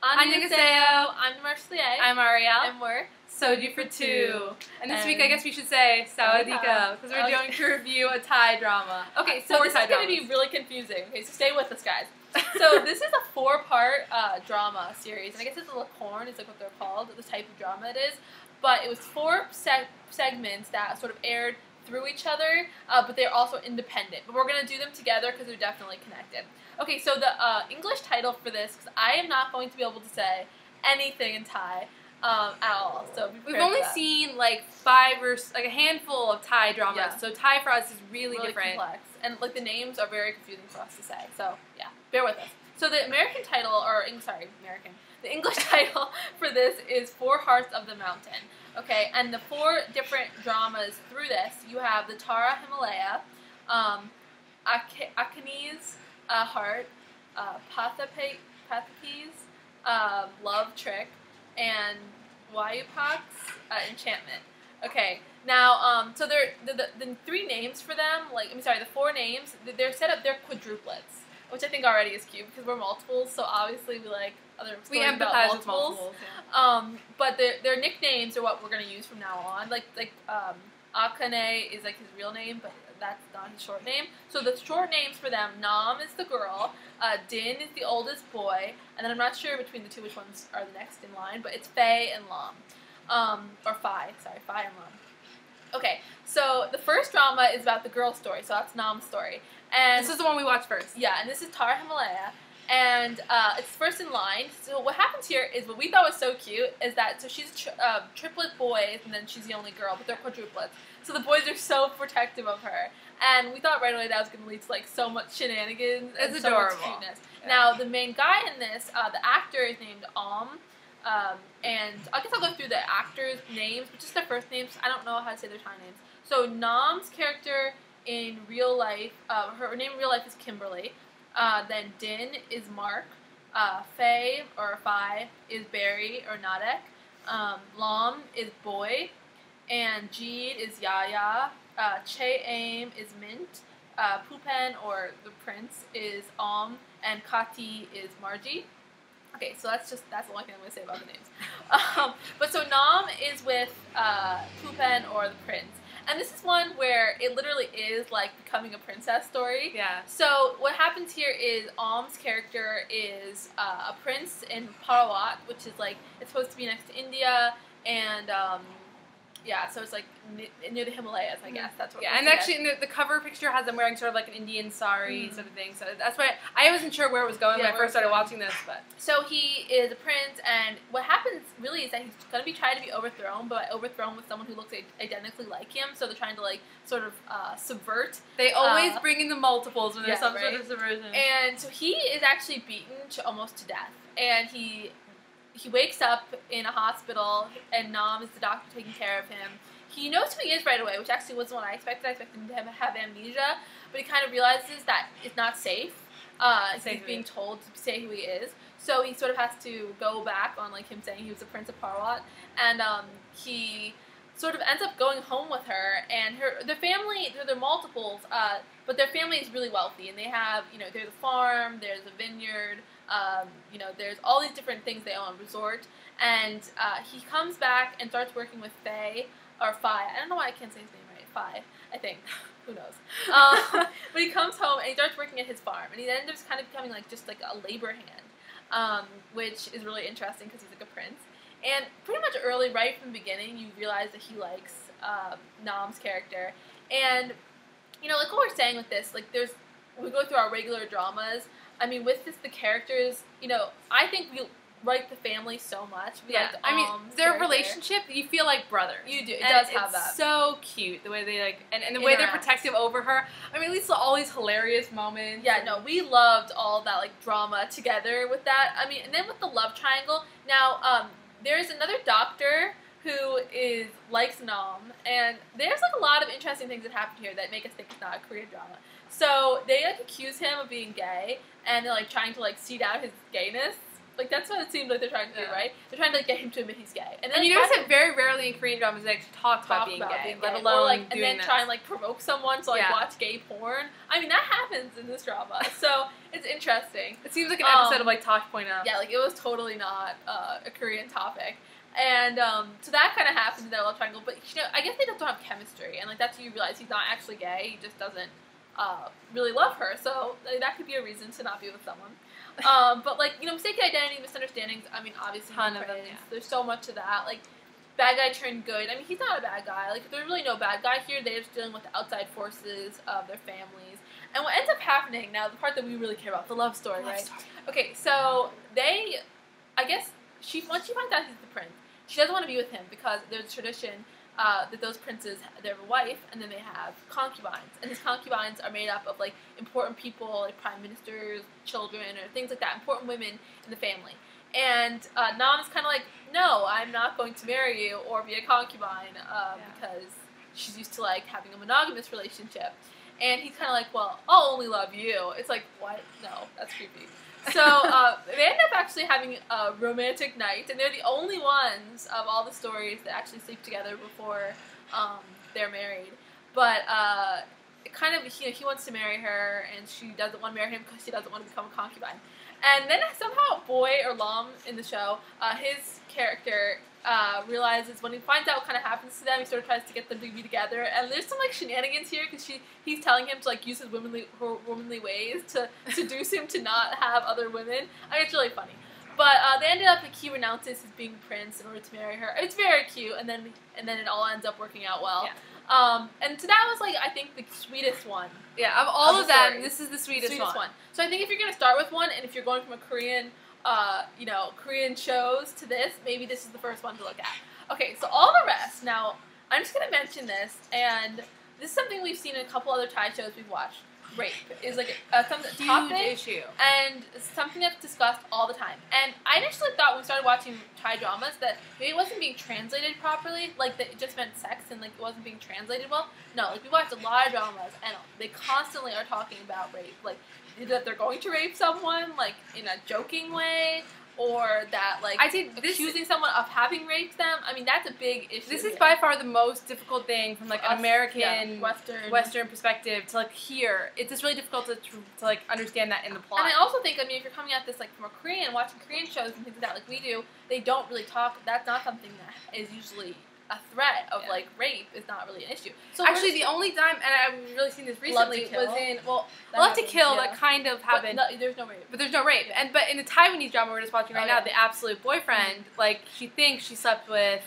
Annyeonghaseyo. I'm Marcelia. I'm Ariel. And we're Soju for two. And this week I guess we should say Sawadika because we're doing to review a Thai drama. Okay, so this is going to be really confusing. Okay, so stay with us, guys. So this is a 4-part drama series, and I guess it's a Lacorn, is like what they're called, the type of drama it is. But it was 4 segments that sort of aired through each other, but they're also independent. But we're going to do them together because they're definitely connected. Okay, so the English title for this, because I am not going to be able to say anything in Thai at all. So we've only seen like 5 or like a handful of Thai dramas. Yeah. So Thai for us is really different. Complex. And like the names are very confusing for us to say. So yeah, bear with us. So the American title, or the English title for this is 4 Hearts of the Mountain. Okay, and the 4 different dramas through this, you have the Tara Himalaya, Alkanee's Heart, Pathapee's Love Trick, and Wayupak's Enchantment. Okay, now, so the 3 names for them, the 4 names, they're set up, they're quadruplets, which I think already is cute because we're multiples, so obviously we like other stories we empathize about with multiples. Yeah. But their nicknames are what we're going to use from now on. Alkanee is like his real name, but that's not his short name. So the short names for them, Nam is the girl, Din is the oldest boy, and then I'm not sure between the 2 which ones are the next in line, but it's Faye and Lam. Or Phi and Lam. Okay, so the first drama is about the girl story, so that's Nam's story. And this is the one we watched first. Yeah, and this is Tara Himalaya. And it's first in line. So what happens here is what we thought was so cute is that, so she's triplet boys, and then she's the only girl, but they're quadruplets. So the boys are so protective of her. And we thought right away that was going to lead to like so much shenanigans and it's so adorable. much cuteness. Yeah. Now, the main guy in this, the actor is named and I guess I'll go through the actors' names, but just their first names. I don't know how to say their Thai names. So Nam's character in real life, her name in real life is Kimberly. Then Din is Mark. Faye, or Phi, is Barry, or Nadek. Lam is Boy. And Jeed is Yaya. Che Aim is Mint. Pupen, or the Prince, is and Kati is Margie. Okay, so that's the only thing I'm going to say about the names. But so Nam is with Pupen, or the Prince. And this is one where it literally is like becoming a princess story. Yeah. So what happens here is Om's character is a prince in Parawat, which is like, it's supposed to be next to India, and yeah, so it's like near the Himalayas, I guess. That's what. Yeah, and actually the cover picture has them wearing sort of like an Indian sari sort of thing. So that's why I wasn't sure where it was going when I first started watching this. But so he is a prince, and what happens really is that he's going to be trying to be overthrown, but overthrown with someone who looks identically like him. So they're trying to like sort of subvert. They always bring in the multiples when there's some sort of subversion. And so he is actually beaten almost to death, and he wakes up in a hospital, and Nam is the doctor taking care of him. He knows who he is right away, which actually wasn't what I expected. I expected him to have amnesia, but he kind of realizes that it's not safe. He's being told to say who he is. So he sort of has to go back on like him saying he was the Prince of Parawat, and he sort of ends up going home with her, and their family, they're multiples, but their family is really wealthy, and they have, there's a farm, there's a vineyard, there's all these different things they own, resort, and he comes back and starts working with Faye, or Phi. I don't know why I can't say his name right. Phi, I think. Who knows? But he comes home and he starts working at his farm, and he ends up kind of becoming like just like a labor hand, which is really interesting because he's like a prince. And pretty much early, right from the beginning, you realize that he likes Nam's character. And, like what we're saying with this, like we go through our regular dramas. I mean, with this, the characters, I think we like the family so much. We like their relationship, you feel like brothers. You do. It does have that. It's so cute, the way they like, and the way they're protective over her. I mean, at least all these hilarious moments. Yeah, no, we loved all that, like, drama together with that. I mean, and then with the love triangle, now, there's another doctor who likes Nam, and there's like a lot of interesting things that happen here that make us think it's not a Korean drama. So they like accuse him of being gay, and they're like trying to like seed out his gayness. Like, that's what it seems like they're trying to do, right? They're trying to, like, get him to admit he's gay. And you notice that very rarely in Korean dramas they actually talk about being gay, let alone or, like, doing and then try and, like, provoke someone to, like, watch gay porn. I mean, that happens in this drama, so it's interesting. It seems like an episode of, like, Tosh.0. Yeah, like, it was totally not a Korean topic. And so that kind of happens in their love triangle, but, you know, I guess they just don't have chemistry, and, like, that's when you realize he's not actually gay, he just doesn't really love her, so that could be a reason to not be with someone. But, like, you know, mistaken identity, misunderstandings, I mean, obviously, ton of them, there's so much of that. Like, bad guy turned good. I mean, he's not a bad guy. Like, there's really no bad guy here. They're just dealing with the outside forces of their families. And what ends up happening, now, the part that we really care about, the love story, right? Okay, so I guess, once she finds out he's the prince, she doesn't want to be with him because there's a tradition that those princes, they have a wife, and then they have concubines. And his concubines are made up of, like, important people, like prime ministers, children, or things like that, important women in the family. And Nam is kind of like, no, I'm not going to marry you or be a concubine because she's used to, like, having a monogamous relationship. And he's kind of like, well, I'll only love you. It's like, what? No, that's creepy. So they end up actually having a romantic night, and they're the only ones of all the stories that actually sleep together before they're married. But it kind of, he wants to marry her, and she doesn't want to marry him because she doesn't want to become a concubine. And then somehow Boy, or Lam in the show, his character realizes when he finds out what kind of happens to them, he sort of tries to get them to be together. And there's some, like, shenanigans here because he's telling him to, like, use his womanly ways to seduce him to not have other women. I mean, it's really funny. But they ended up, like, he renounces his being prince in order to marry her. It's very cute, and then it all ends up working out well. Yeah. And so that was, like, I think the sweetest one. Yeah, of all of them, this is the sweetest one. So I think if you're going to start with one, and if you're going from a Korean shows to this, maybe this is the first one to look at. Okay, so all the rest, now, I'm just going to mention this, and this is something we've seen in a couple other Thai shows we've watched. Rape is, like, a topic issue, and something that's discussed all the time. And I initially thought when we started watching Thai dramas that maybe it wasn't being translated properly, like, that it just meant sex and, like, it wasn't being translated well. No, like, we watched a lot of dramas, and they constantly are talking about rape, like, that they're going to rape someone, like, in a joking way, or that, like, accusing someone of having raped them. I mean, that's a big issue. This is by far the most difficult thing from, like, an American, Western perspective to, like, hear. It's just really difficult to like, understand that in the plot. And I also think, I mean, if you're coming at this, like, from a Korean, watching Korean shows and things like that, like we do, they don't really talk. That's not something that is usually a threat of, like, rape is not really an issue. So actually, the only time, and I've really seen this recently, was in, Love to Kill, that kind of happened. But there's no rape. But there's no rape. But in the Taiwanese drama we're just watching right now, the absolute boyfriend, like, she thinks she slept with,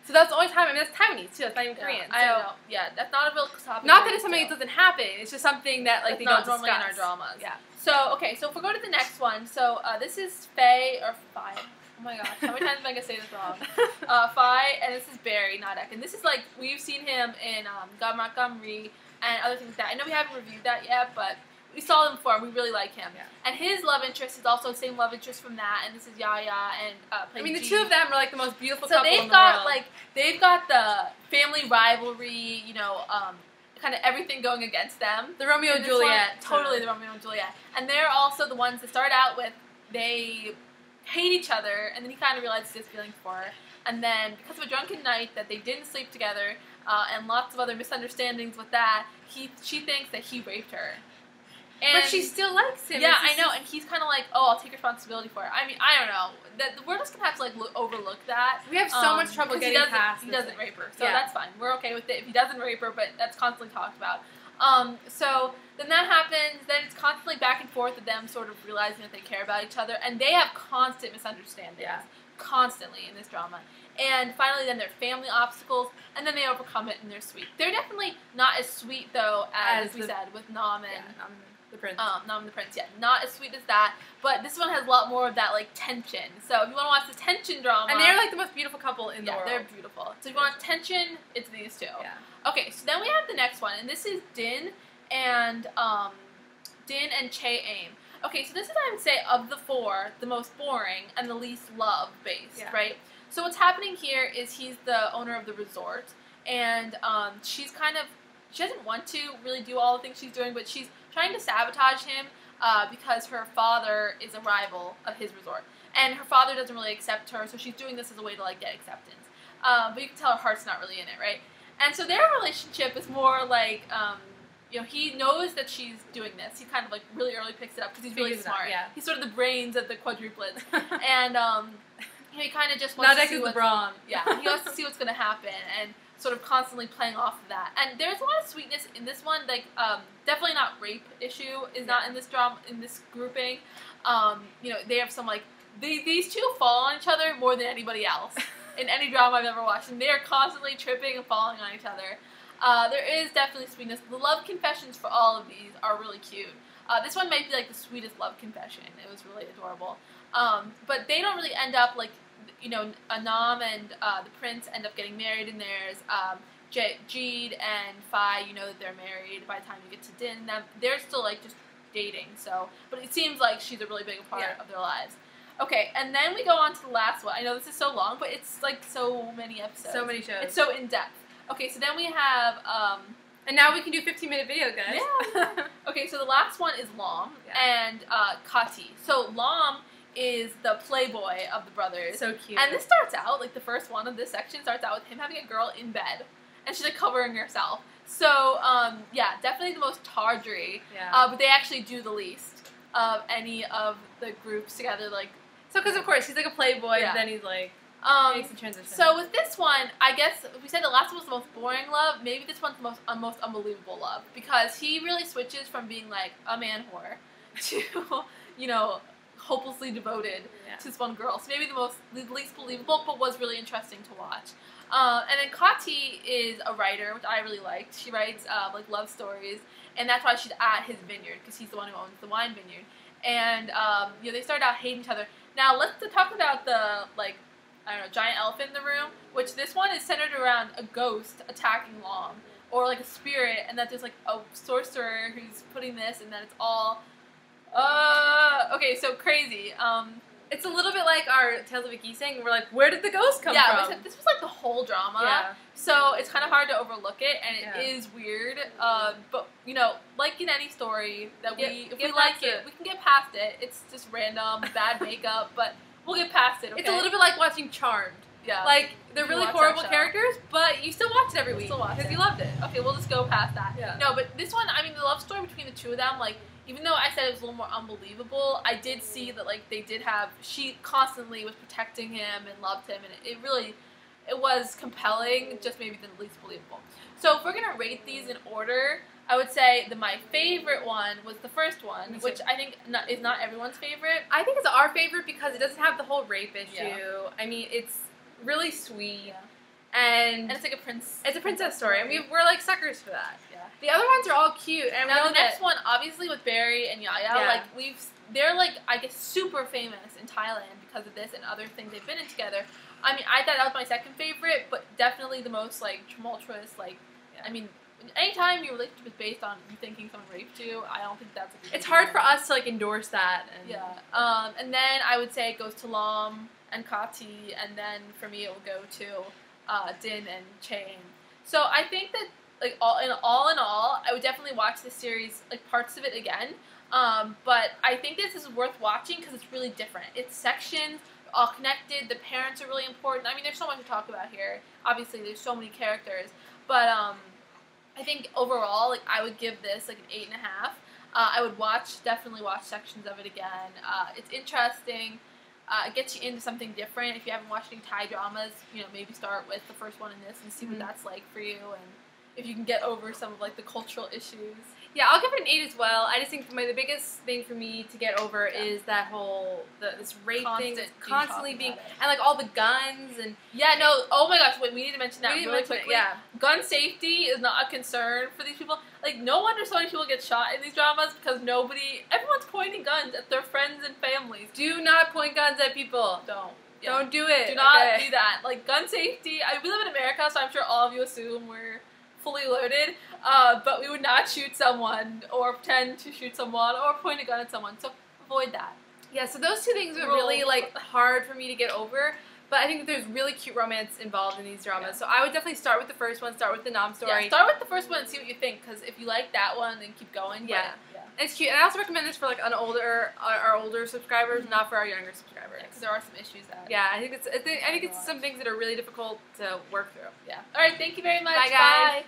so that's the only time, I mean, that's Taiwanese, too, that's not even Korean. I know. Yeah, that's not a real topic. Not that it's something that doesn't happen, it's just something that, like, they don't discuss. Normally in our dramas. Yeah. So, okay, so if we go to the next one, so this is Faye, or Faye. Oh my gosh, how many times am I going to say this wrong? Faye, and this is Barry, not Ek. And this is, like, we've seen him in Gamrak Gamri and other things like that. I know we haven't reviewed that yet, but we saw him before, and we really like him. Yeah. And his love interest is also the same love interest from that, and this is Yaya and I mean, the two of them are, like, the most beautiful couple in the world. Like, they've got the family rivalry, you know, kind of everything going against them. The Romeo and Juliet. Totally the Romeo and Juliet. And they're also the ones that start out with, they hate each other, and then he kind of realizes he has feelings for her. And then, because of a drunken night that they didn't sleep together, and lots of other misunderstandings with that, she thinks that he raped her. And but she still likes him. Yeah, I know, and he's kind of like, oh, I'll take responsibility for it. I mean, I don't know. We're just going to have to, like, overlook that. We have so much trouble getting past He doesn't rape her, so that's fine. We're okay with it if he doesn't rape her, but that's constantly talked about. So then that happens, then it's constantly back and forth of them sort of realizing that they care about each other, and they have constant misunderstandings, constantly in this drama. And finally then there are family obstacles, and then they overcome it, and they're sweet. They're definitely not as sweet, though, as we said, with Nam and the Prince. Nam the Prince, not as sweet as that, but this one has a lot more of that, like, tension. So if you want to watch the tension drama... And they're, like, the most beautiful couple in the world. Yeah, they're beautiful. So if you want tension, it's these two. Yeah. Okay, so then we have the next one, and this is Din and Che Aim. Okay, so this is, I would say, of the four, the most boring and the least love-based, right? So what's happening here is he's the owner of the resort, and she doesn't want to really do all the things she's doing, but she's trying to sabotage him because her father is a rival of his resort. and her father doesn't really accept her, so she's doing this as a way to like get acceptance. But you can tell her heart's not really in it, right? And so their relationship is more like, you know, he knows that she's doing this. He kind of like really early picks it up because he's really smart. Yeah. He's sort of the brains of the quadruplets, and he kind of just wants to see what's he wants to see what's going to happen, and sort of constantly playing off of that. And there's a lot of sweetness in this one. Like, definitely not rape issue is not in this drama, in this grouping. You know, they have some like these two fall on each other more than anybody else in any drama I've ever watched, and they are constantly tripping and falling on each other. There is definitely sweetness. The love confessions for all of these are really cute. This one might be like the sweetest love confession. It was really adorable. But they don't really end up like, you know, Anam and the prince end up getting married in theirs. Jeed and Fi, you know that they're married by the time you get to Din. They're still like just dating. So, but it seems like she's a really big part of their lives. Okay, and then we go on to the last one. I know this is so long, but it's like so many episodes. So many shows. It's so in depth. Okay, so then we have and now we can do 15-minute videos, guys. Yeah. Okay, so the last one is Lam and Kati. So Lam is the playboy of the brothers. So cute. And this starts out, like the first one of this section starts out with him having a girl in bed. And she's like covering herself. So, yeah, definitely the most tawdry. Yeah. But they actually do the least of any of the groups together. Like, so, because of course, he's like a playboy, but then he's like, makes the transition. So with this one, I guess we said the last one was the most boring love. Maybe this one's the most unbelievable love. Because he really switches from being like a man whore to, you know, hopelessly devoted to this one girl. So maybe the least believable, but was really interesting to watch. And then Kati is a writer, which I really liked. She writes like love stories, and that's why she's at his vineyard, because he's the one who owns the wine vineyard. And you know, they started out hating each other. Now let's talk about the like, I don't know, giant elephant in the room, which this one is centered around a ghost attacking Lam, or like a spirit, and that there's like a sorcerer who's putting this, and that it's all okay, so crazy. It's a little bit like our Tales of a Geese thing. We're like, where did the ghost come from? Yeah, this was like the whole drama. Yeah. So it's kind of hard to overlook it, and it is weird. But you know, like in any story that if we like it, we can get past it. It's just random, bad makeup, but we'll get past it. Okay? It's a little bit like watching Charmed. Yeah. Like they're really horrible characters, but you still watch it every week because you loved it. Okay, we'll just go past that. Yeah. No, but this one, I mean, the love story between the two of them, like. Even though I said it was a little more unbelievable, I did see that like they did have, she constantly was protecting him and loved him, and it was compelling, just maybe the least believable. So if we're gonna rate these in order, I would say that my favorite one was the first one, which I think is not everyone's favorite. I think it's our favorite because it doesn't have the whole rape issue. Yeah. I mean, it's really sweet. Yeah. And it's like a prince. It's a princess story, and we're like suckers for that. Yeah. The other ones are all cute, and now the next one, obviously with Barry and Yaya, like they're like I guess super famous in Thailand because of this and other things they've been in together. I mean, I thought that was my second favorite, but definitely the most like tumultuous. Like, I mean, anytime your relationship is based on you thinking someone raped you, I don't think that's. It's hard for us to like endorse that. And and then I would say it goes to Lam and Kati, and then for me it will go to Din and Chain. So I think that. Like all in all, I would definitely watch this series, like parts of it again. But I think this is worth watching because it's really different. It's sections, all connected. The parents are really important. I mean, there's so much to talk about here. Obviously, there's so many characters. But I think overall, like I would give this like an 8.5. I would definitely watch sections of it again. It's interesting. It gets you into something different. If you haven't watched any Thai dramas, you know, maybe start with the first one in this and see what that's like for you, and if you can get over some of like the cultural issues. Yeah, I'll give it an 8 as well. I just think the biggest thing for me to get over is that whole this rape thing that's constantly being and like all the guns and oh my gosh, wait, we need to mention that really quickly. Yeah, gun safety is not a concern for these people. Like no wonder so many people get shot in these dramas because everyone's pointing guns at their friends and families. Do not point guns at people. Don't do it. Do not do that. Like gun safety. We live in America, so I'm sure all of you assume we're fully loaded, but we would not shoot someone or pretend to shoot someone or point a gun at someone, so avoid that. Yeah, so those two things are really like hard for me to get over, but I think that there's really cute romance involved in these dramas, so I would definitely start with the first one, start with the Nam story. Yeah, start with the first one and see what you think, because if you like that one, then keep going. Yeah. It's cute, and I also recommend this for like our older subscribers, not for our younger subscribers. Because there are some issues that. Yeah, I think it's some things that are really difficult to work through. Yeah. All right. Thank you very much. Bye, guys. Bye.